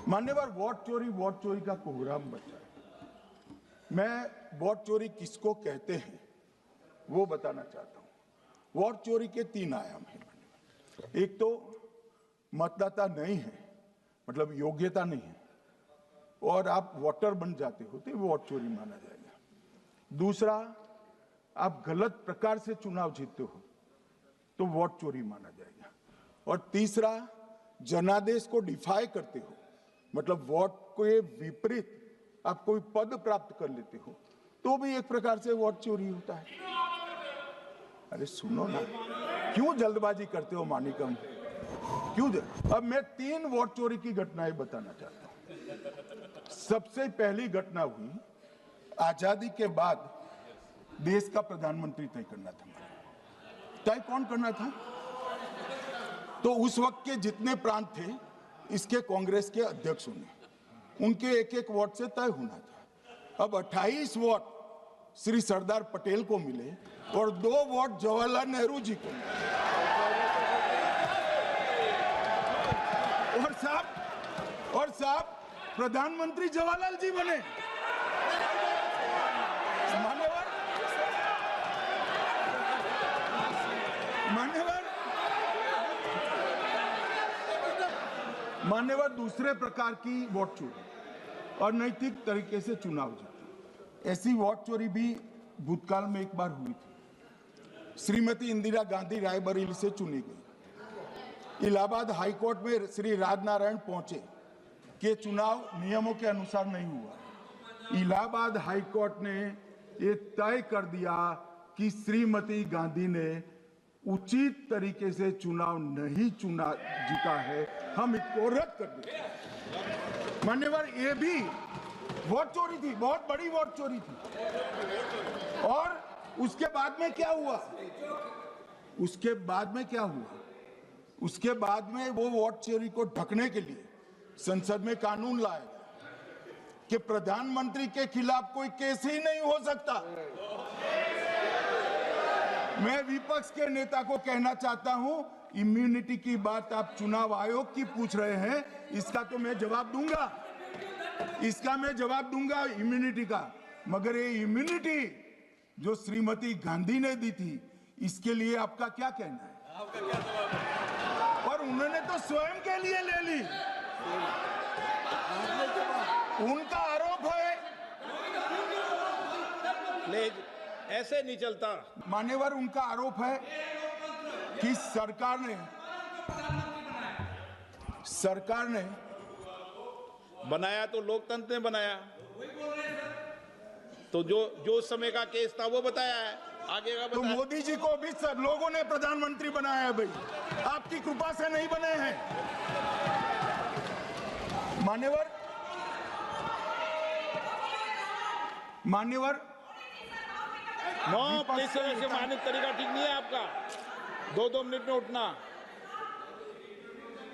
मान्यवर, वोट चोरी का कोहराम बचा है। मैं वोट चोरी किसको कहते हैं वो बताना चाहता हूं। वोट चोरी के 3 आयाम हैं। एक तो मतदाता नहीं है, मतलब योग्यता नहीं है, और आप वोटर बन जाते हो तो वोट चोरी माना जाएगा। दूसरा, आप गलत प्रकार से चुनाव जीतते हो तो वोट चोरी माना जाएगा। और तीसरा, जनादेश को डिफाई करते हो, मतलब वोट के विपरीत आप कोई पद प्राप्त कर लेते हो तो भी एक प्रकार से वोट चोरी होता है। अरे सुनो ना, क्यों जल्दबाजी करते हो मानिकम, क्यों? अब मैं 3 वोट चोरी की घटनाएं बताना चाहता हूं। सबसे पहली घटना हुई, आजादी के बाद देश का प्रधानमंत्री तय करना था। तय कौन करना था? तो उस वक्त के जितने प्रांत थे, इसके कांग्रेस के अध्यक्षों ने, उनके एक एक वोट से तय होना था। अब 28 वोट श्री सरदार पटेल को मिले और 2 वोट जवाहरलाल नेहरू जी को मिले। और साहब प्रधानमंत्री जवाहरलाल जी बने। मान्यवर, दूसरे प्रकार की वोट चोरी और नैतिक तरीके से चुनाव जीतना, ऐसी वोट चोरी भी भूतकाल में एक बार हुई थी। श्रीमती इंदिरा गांधी रायबरेली से चुनी गई। इलाहाबाद हाईकोर्ट में श्री राजनारायण पहुंचे कि चुनाव नियमों के अनुसार नहीं हुआ। इलाहाबाद हाईकोर्ट ने ये तय कर दिया कि श्रीमती गांधी ने उचित तरीके से चुनाव नहीं जीता है, हम इसको रद्द कर देते। मान्यवर, ये भी वोट चोरी थी, बहुत बड़ी वोट चोरी थी। और उसके बाद में क्या हुआ? उसके बाद में वो वोट चोरी को ढकने के लिए संसद में कानून लाया गया कि प्रधानमंत्री के खिलाफ कोई केस ही नहीं हो सकता। मैं विपक्ष के नेता को कहना चाहता हूं, इम्यूनिटी की बात आप चुनाव आयोग की पूछ रहे हैं, इसका तो मैं जवाब दूंगा, इम्यूनिटी का। मगर ये इम्यूनिटी जो श्रीमती गांधी ने दी थी, इसके लिए आपका क्या कहना है? और उन्होंने तो स्वयं के लिए ले ली। उनका आरोप है, ऐसे नहीं चलता। मान्यवर, उनका आरोप है कि सरकार ने बनाया तो लोकतंत्र ने बनाया, तो जो समय का केस था वो बताया है, आगे का तो बताया। मोदी जी को भी सब लोगों ने प्रधानमंत्री बनाया है भाई, आपकी कृपा से नहीं बने हैं। मान्यवर नो प्लीज, से मानक तरीका ठीक नहीं है आपका, 2-2 मिनट में उठना।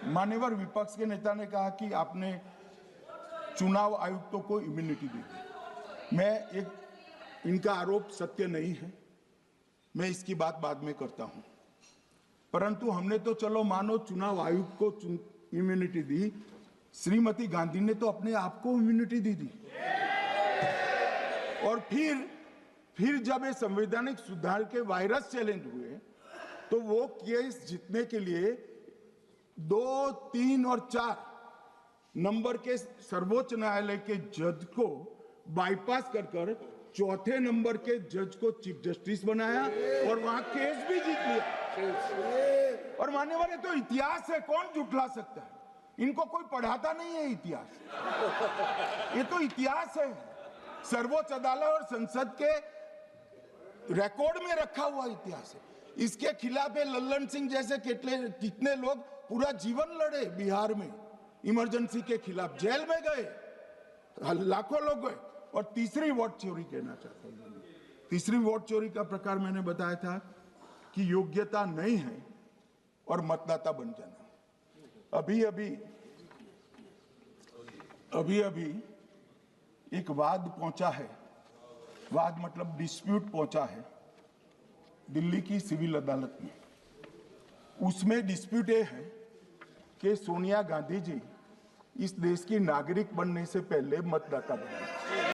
मान्यवर, विपक्ष के नेता ने कहा कि आपने चुनाव आयुक्तों को इम्यूनिटी दी। इनका आरोप सत्य नहीं है, मैं इसकी बात बाद में करता हूं। परंतु हमने तो चलो मानो चुनाव आयुक्त को इम्यूनिटी दी, श्रीमती गांधी ने तो अपने आप को इम्यूनिटी दी। और फिर जब ये संवैधानिक सुधार के वायरस चैलेंज हुए तो वो केस जीतने के लिए 2, 3 और 4 नंबर के सर्वोच्च न्यायालय के जज को बाईपास कर 4थे नंबर के जज को चीफ जस्टिस बनाया और वहां केस भी जीत लिया। और मान्यवर, ये तो इतिहास है, कौन झुठला सकता है? इनको कोई पढ़ाता नहीं है इतिहास, ये तो इतिहास है, सर्वोच्च अदालत और संसद के रिकॉर्ड में रखा हुआ इतिहास है। इसके खिलाफ लल्लन सिंह जैसे कितने लोग पूरा जीवन लड़े बिहार में, इमरजेंसी के खिलाफ जेल में गए, लाखों लोग गए। और तीसरी वोट चोरी कहना चाहता हूं, तीसरी वोट चोरी का प्रकार मैंने बताया था कि योग्यता नहीं है और मतदाता बन जाना। अभी एक वाद पहुंचा है, वाद मतलब डिस्प्यूट पहुंचा है दिल्ली की सिविल अदालत में। उसमें डिस्प्यूट ये है कि सोनिया गांधी जी इस देश की नागरिक बनने से पहले मतदाता बने।